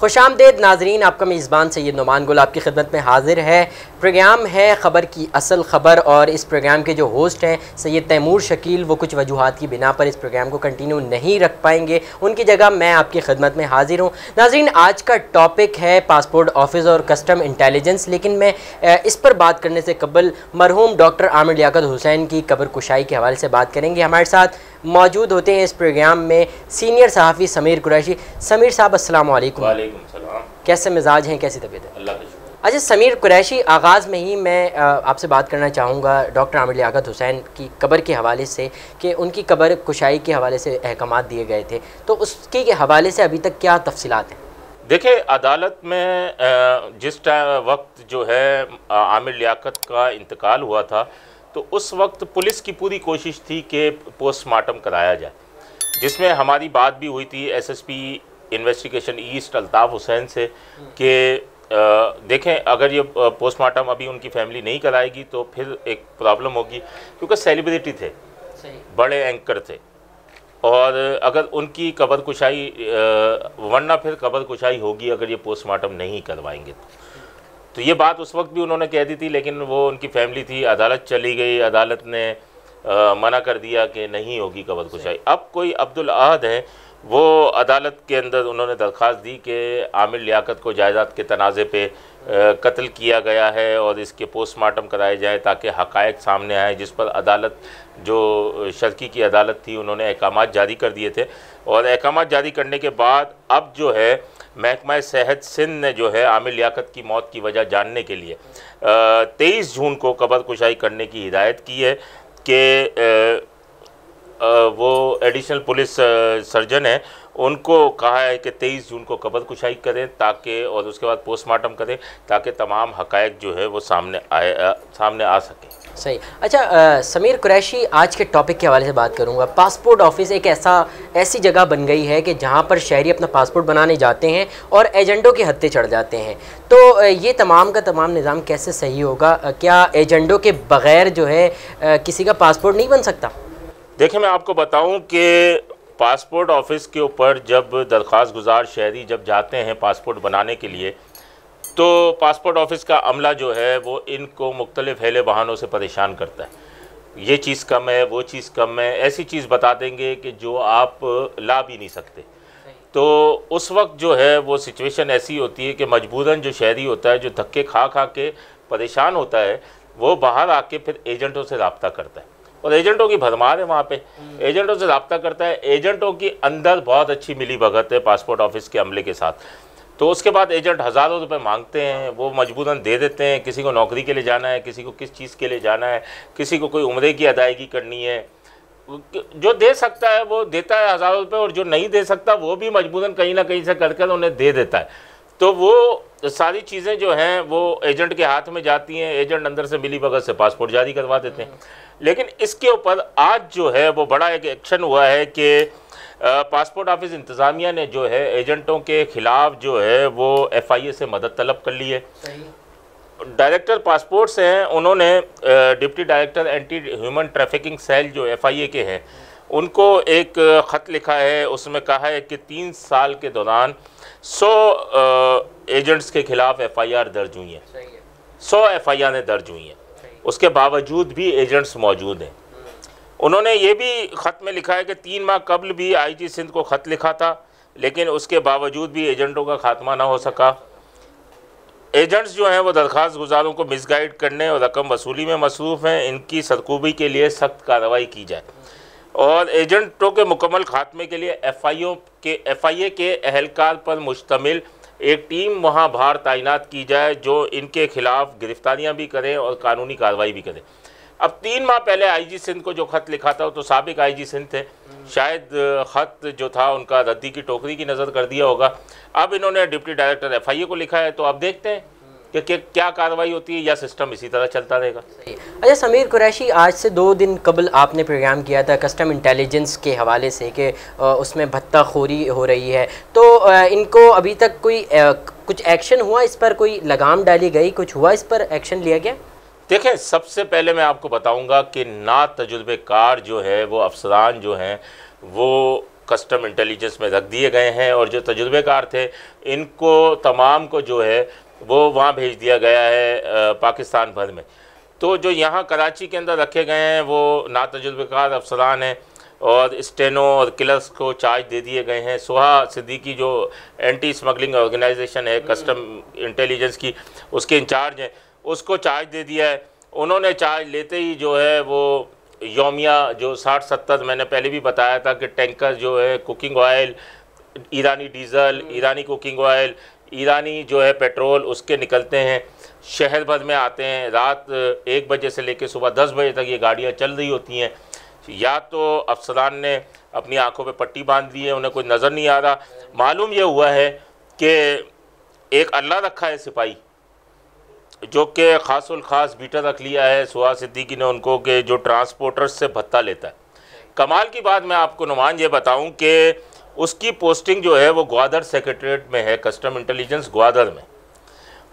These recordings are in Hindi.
खुशामदेद नाजरीन, आपका मेज़बान सैयद नुमान गुल आपकी खिदमत में हाजिर है। प्रोग्राम है ख़बर की असल ख़बर और इस प्रोग्राम के जो होस्ट हैं सैयद तैमूर शकील, वो कुछ वजूहात की बिना पर इस प्रोग्राम को कंटिन्यू नहीं रख पाएंगे, उनकी जगह मैं आपकी खिदमत में हाजिर हूँ। नाजरीन, आज का टॉपिक है पासपोर्ट ऑफिस और कस्टम इंटेलिजेंस, लेकिन मैं इस पर बात करने से कबल मरहूम डॉक्टर आमिर लियाकत हुसैन की कब्र कुशाई के हवाले से बात करेंगे। हमारे साथ मौजूद होते हैं इस प्रोग्राम में सीनियर सहाफ़ी समीर कुरैशी। समीर साहब, अस्सलाम वालेकुम। वालेकुम सलाम। कैसे मिजाज हैं, कैसी तबीयत है? अल्लाह का शुक्र। अच्छा समीर कुरैशी, आगाज़ में ही मैं आपसे बात करना चाहूँगा डॉक्टर आमिर लियाकत हुसैन की कब्र के हवाले से कि उनकी कब्र कुशाई के हवाले से अहकामात दिए गए थे, तो उसके हवाले से अभी तक क्या तफसीलात हैं? देखिए, अदालत में जिस वक्त जो है आमिर लियाकत का इंतकाल हुआ था, तो उस वक्त पुलिस की पूरी कोशिश थी कि पोस्टमार्टम कराया जाए, जिसमें हमारी बात भी हुई थी SSP investigation east Altaf Hussain से कि देखें, अगर ये पोस्टमार्टम अभी उनकी फैमिली नहीं कराएगी तो फिर एक प्रॉब्लम होगी, क्योंकि सेलिब्रिटी थे, बड़े एंकर थे, और अगर उनकी कब्र कुशाई वरना फिर कब्र कुशाई होगी अगर ये पोस्टमार्टम नहीं करवाएंगे तो ये बात उस वक्त भी उन्होंने कह दी थी, लेकिन वो उनकी फैमिली थी, अदालत चली गई, अदालत ने मना कर दिया कि नहीं होगी कब्र कुशाई। अब कोई अब्दुल अहद हैं, वो अदालत के अंदर उन्होंने दरख्वास्त दी कि आमिर लियाकत को जायदाद के तनाज़े पे कत्ल किया गया है और इसके पोस्टमार्टम कराए जाए ताकि हक़ाइक़ सामने आए, जिस पर अदालत जो शर्की की अदालत थी उन्होंने अहकामात जारी कर दिए थे। और अहकामात जारी करने के बाद अब जो है महकमा सेहत सिंध ने जो है आमिर लियाकत की मौत की वजह जानने के लिए 23 जून को कब्र कुशाई करने की हिदायत की है कि वो एडिशनल पुलिस सर्जन है, उनको कहा है कि 23 जून को कब्र कुशाई करें ताकि और उसके बाद पोस्टमार्टम करें ताकि तमाम हक़ाइक़ जो है वो सामने आ सके। सही। अच्छा समीर कुरैशी, आज के टॉपिक के हवाले से बात करूंगा। पासपोर्ट ऑफिस एक ऐसी जगह बन गई है कि जहां पर शहरी अपना पासपोर्ट बनाने जाते हैं और एजेंटों के हत्थे चढ़ जाते हैं, तो ये तमाम का तमाम निज़ाम कैसे सही होगा? क्या एजेंटों के बग़ैर जो है किसी का पासपोर्ट नहीं बन सकता? देखिए, मैं आपको बताऊं कि पासपोर्ट ऑफिस के ऊपर जब दरख्वास्त गुजार शहरी जब जाते हैं पासपोर्ट बनाने के लिए, तो पासपोर्ट ऑफिस का अमला जो है वो इनको मुख्तलिफ़ हेले बहानों से परेशान करता है। ये चीज़ कम है, वो चीज़ कम है, ऐसी चीज़ बता देंगे कि जो आप ला भी नहीं सकते। तो उस वक्त जो है वो सिचुएशन ऐसी होती है कि मजबूरन जो शहरी होता है, जो धक्के खा खा के परेशान होता है, वो बाहर आके फिर एजेंटों से रब्ता करता है, और एजेंटों की भरमार है वहाँ पे, एजेंटों से रब्ता करता है। एजेंटों की अंदर बहुत अच्छी मिली भगत है पासपोर्ट ऑफिस के अमले के साथ, तो उसके बाद एजेंट हज़ारों रुपए मांगते हैं, वो मजबूरन दे देते हैं। किसी को नौकरी के लिए जाना है, किसी को किस चीज़ के लिए जाना है, किसी को कोई उम्रे की अदायगी करनी है, जो दे सकता है वो देता है हज़ारों रुपये, और जो नहीं दे सकता वो भी मजबूरन कहीं ना कहीं से कर उन्हें दे देता है। तो वो सारी चीज़ें जो हैं वो एजेंट के हाथ में जाती हैं, एजेंट अंदर से मिली भगत से पासपोर्ट जारी करवा देते हैं। लेकिन इसके ऊपर आज जो है वो बड़ा एक एक्शन हुआ है कि पासपोर्ट ऑफिस इंतज़ामिया ने जो है एजेंटों के ख़िलाफ़ जो है वो FIA से मदद तलब कर ली है। डायरेक्टर पासपोर्ट से हैं, उन्होंने deputy director anti human trafficking cell जो FIA के हैं उनको एक ख़त लिखा है। उसमें कहा है कि 3 साल के दौरान 100 एजेंट्स के ख़िलाफ़ FIR दर्ज हुई हैं, 100 FIR दर्ज हुई हैं, उसके बावजूद भी एजेंट्स मौजूद हैं। उन्होंने ये भी ख़त में लिखा है कि 3 माह कबल भी IG सिंध को ख़त लिखा था, लेकिन उसके बावजूद भी एजेंटों का खात्मा ना हो सका। एजेंट्स जो हैं वो दरख्वास्त गुजारों को मिसगाइड करने और रकम वसूली में मसरूफ़ हैं, इनकी सरकूबी के लिए सख्त कार्रवाई की जाए, और एजेंटों के मुकम्मल खात्मे के लिए FIA के अहलकार पर मुश्तमिल एक टीम वहाँ बाहर तैनात की जाए जो इनके ख़िलाफ़ गिरफ्तारियाँ भी करें और कानूनी कार्रवाई भी करें। अब 3 माह पहले IG सिंध को जो ख़त लिखा था तो साबिक IG सिंध थे, शायद ख़त जो था उनका रद्दी की टोकरी की नज़र कर दिया होगा। अब इन्होंने डिप्टी डायरेक्टर FIA को लिखा है, तो अब देखते हैं कि क्या कार्रवाई होती है या सिस्टम इसी तरह चलता रहेगा। अच्छा समीर कुरैशी, आज से 2 दिन कबल आपने प्रोग्राम किया था कस्टम इंटेलिजेंस के हवाले से कि उसमें भत्ताखोरी हो रही है, तो इनको अभी तक कुछ एक्शन हुआ इस पर? कोई लगाम डाली गई, कुछ हुआ इस पर, एक्शन लिया गया? देखें, सबसे पहले मैं आपको बताऊंगा कि ना तजुर्बेकार जो है वो अफसरान जो हैं वो कस्टम इंटेलिजेंस में रख दिए गए हैं और जो तजुर्बेकार थे इनको तमाम को जो है वो वहाँ भेज दिया गया है पाकिस्तान भर में। तो जो यहाँ कराची के अंदर रखे गए हैं वो नातजुर्बेकार अफसरान हैं और स्टेनो और क्लर्क्स को चार्ज दे दिए गए हैं। सुहा सिद्दीकी जो एंटी स्मगलिंग ऑर्गेनाइजेशन है कस्टम इंटेलिजेंस की, उसके इंचार्ज हैं, उसको चार्ज दे दिया है। उन्होंने चार्ज लेते ही जो है वो योमिया जो 60-70 मैंने पहले भी बताया था कि टैंकर जो है कुकिंग ऑयल, ईरानी डीज़ल, ईरानी कुकिंग ऑयल, ईरानी जो है पेट्रोल, उसके निकलते हैं, शहर भर में आते हैं। रात 1 बजे से लेकर सुबह 10 बजे तक ये गाड़ियाँ चल रही होती हैं। या तो अफसरान ने अपनी आंखों पे पट्टी बांध दी है, उन्हें कुछ नज़र नहीं आ रहा। मालूम ये हुआ है कि एक अल्लाह रखा है सिपाही जो कि ख़ासुल ख़ास बीटर रख लिया है सुहा सिद्दीकी ने उनको, कि जो ट्रांसपोर्टर्स से भत्ता लेता है। कमाल की बात मैं आपको नुमान ये बताऊं कि उसकी पोस्टिंग जो है वो ग्वादर सेक्रेटरीट में है, कस्टम इंटेलिजेंस ग्वादर में,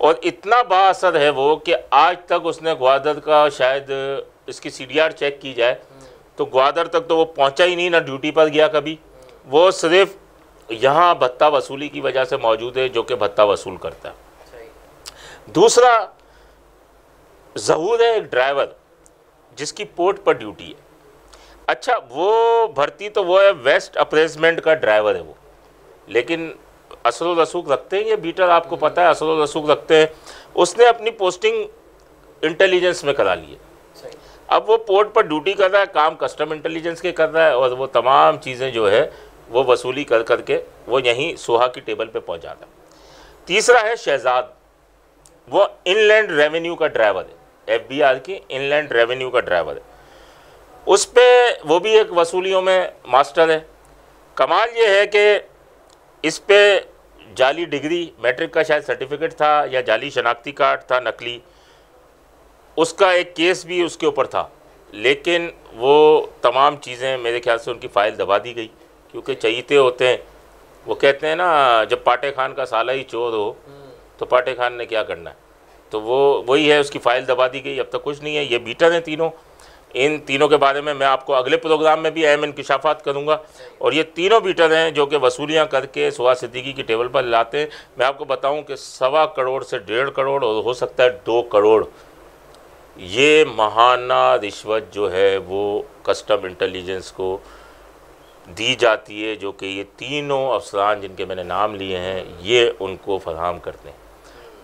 और इतना बाअसर है वो कि आज तक उसने ग्वादर का, शायद इसकी CDR चेक की जाए तो ग्वादर तक तो वो पहुंचा ही नहीं, ना ड्यूटी पर गया कभी। वो सिर्फ यहाँ भत्ता वसूली की वजह से मौजूद है, जो कि भत्ता वसूल करता है। दूसरा ज़हूर है एक ड्राइवर जिसकी पोर्ट पर ड्यूटी है। अच्छा, वो भर्ती तो वो है वेस्ट अप्रेसमेंट का ड्राइवर है वो, लेकिन असर रसूख रखते हैं ये बीटर, आपको पता है असर रसूख रखते हैं। उसने अपनी पोस्टिंग इंटेलिजेंस में करा ली है। अब वो पोर्ट पर ड्यूटी कर रहा है, काम कस्टम इंटेलिजेंस के कर रहा है, और वो तमाम चीज़ें जो है वो वसूली कर करके वो यहीं सुहा की टेबल पे पहुंच जाता है। तीसरा है शहजाद, वो इनलैंड रेवेन्यू का ड्राइवर है, FBR की इनलैंड रेवेन्यू का ड्राइवर है। उस पर वो भी एक वसूलियों में मास्टर है। कमाल ये है कि इस पे जाली डिग्री, मैट्रिक का शायद सर्टिफिकेट था या जाली शनाख्ती कार्ड था नकली, उसका एक केस भी उसके ऊपर था, लेकिन वो तमाम चीज़ें मेरे ख्याल से उनकी फ़ाइल दबा दी गई, क्योंकि चहीते होते हैं। वो कहते हैं ना, जब पाटे खान का साला ही चोर हो तो पाटे खान ने क्या करना है, तो वो वही है, उसकी फ़ाइल दबा दी गई, अब तक कुछ नहीं है। ये बीटर हैं तीनों, इन तीनों के बारे में मैं आपको अगले प्रोग्राम में भी अहम इंकिशाफात करूँगा। और ये तीनों बीटर हैं जो कि वसूलियाँ करके सुहा सिद्दीकी की टेबल पर लाते हैं। मैं आपको बताऊँ कि 1.25 करोड़ से 1.5 करोड़ और हो सकता है 2 करोड़ ये महाना रिश्वत जो है वो कस्टम इंटेलिजेंस को दी जाती है, जो कि ये तीनों अफसरान जिनके मैंने नाम लिए हैं ये उनको फराहम करते हैं।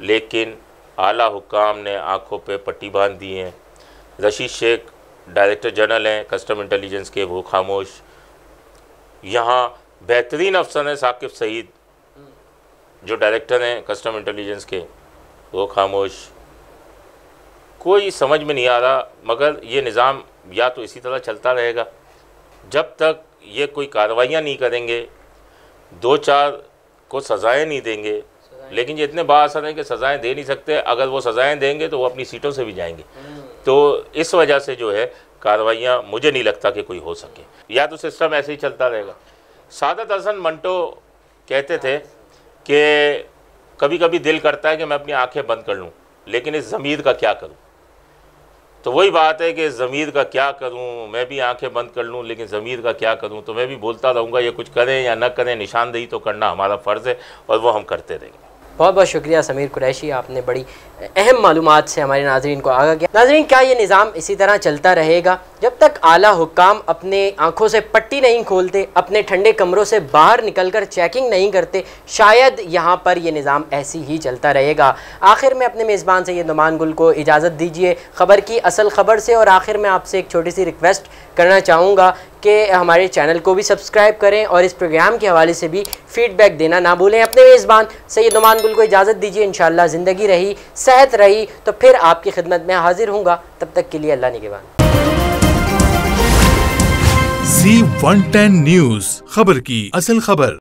लेकिन आला हुक्काम ने आँखों पे पट्टी बांध दी है। रशीद शेख डायरेक्टर जनरल हैं कस्टम इंटेलिजेंस के, वो खामोश। यहाँ बेहतरीन अफसर हैं साकिब सईद जो डायरेक्टर हैं कस्टम इंटेलिजेंस के, वो खामोश। कोई समझ में नहीं आ रहा, मगर ये निज़ाम या तो इसी तरह चलता रहेगा जब तक ये कोई कार्रवाइयाँ नहीं करेंगे, 2-4 को सज़ाएँ नहीं देंगे। लेकिन ये इतने बाअसर हैं कि सज़ाएँ दे नहीं सकते। अगर वो सज़ाएँ देंगे तो वो अपनी सीटों से भी जाएंगे। तो इस वजह से जो है कार्रवाइयाँ मुझे नहीं लगता कि कोई हो सके, या तो सिस्टम ऐसे ही चलता रहेगा। सादत हसन मंटो कहते थे कि कभी कभी दिल करता है कि मैं अपनी आँखें बंद कर लूँ, लेकिन इस ज़मीर का क्या करूँ। तो वही बात है कि ज़मीर का क्या करूं, मैं भी आंखें बंद कर लूं लेकिन ज़मीर का क्या करूं। तो मैं भी बोलता रहूँगा, ये कुछ करें या ना करें, निशानदेही तो करना हमारा फ़र्ज़ है और वो हम करते रहेंगे। बहुत बहुत शुक्रिया समीर कुरैशी, आपने बड़ी अहम मालूमात से हमारे नाज़रीन को आगाह किया। नाज़रीन, क्या ये निज़ाम इसी तरह चलता रहेगा जब तक आला हुक्काम अपने आंखों से पट्टी नहीं खोलते, अपने ठंडे कमरों से बाहर निकलकर चेकिंग नहीं करते? शायद यहाँ पर ये निज़ाम ऐसी ही चलता रहेगा। आखिर में अपने मेज़बान सैयद नुमान गुल को इजाज़त दीजिए खबर की असल खबर से, और आखिर में आपसे एक छोटी सी रिक्वेस्ट करना चाहूँगा कि हमारे चैनल को भी सब्सक्राइब करें और इस प्रोग्राम के हवाले से भी फ़ीडबैक देना ना भूलें। अपने मेज़बान सैयद नुमान गुल को इजाज़त दीजिए। इंशाअल्लाह ज़िंदगी रही, सेहत रही तो फिर आपकी खिदमत में हाजिर हूँगा। तब तक के लिए अल्लाह निगहबान। Z110 न्यूज़, खबर की असल खबर।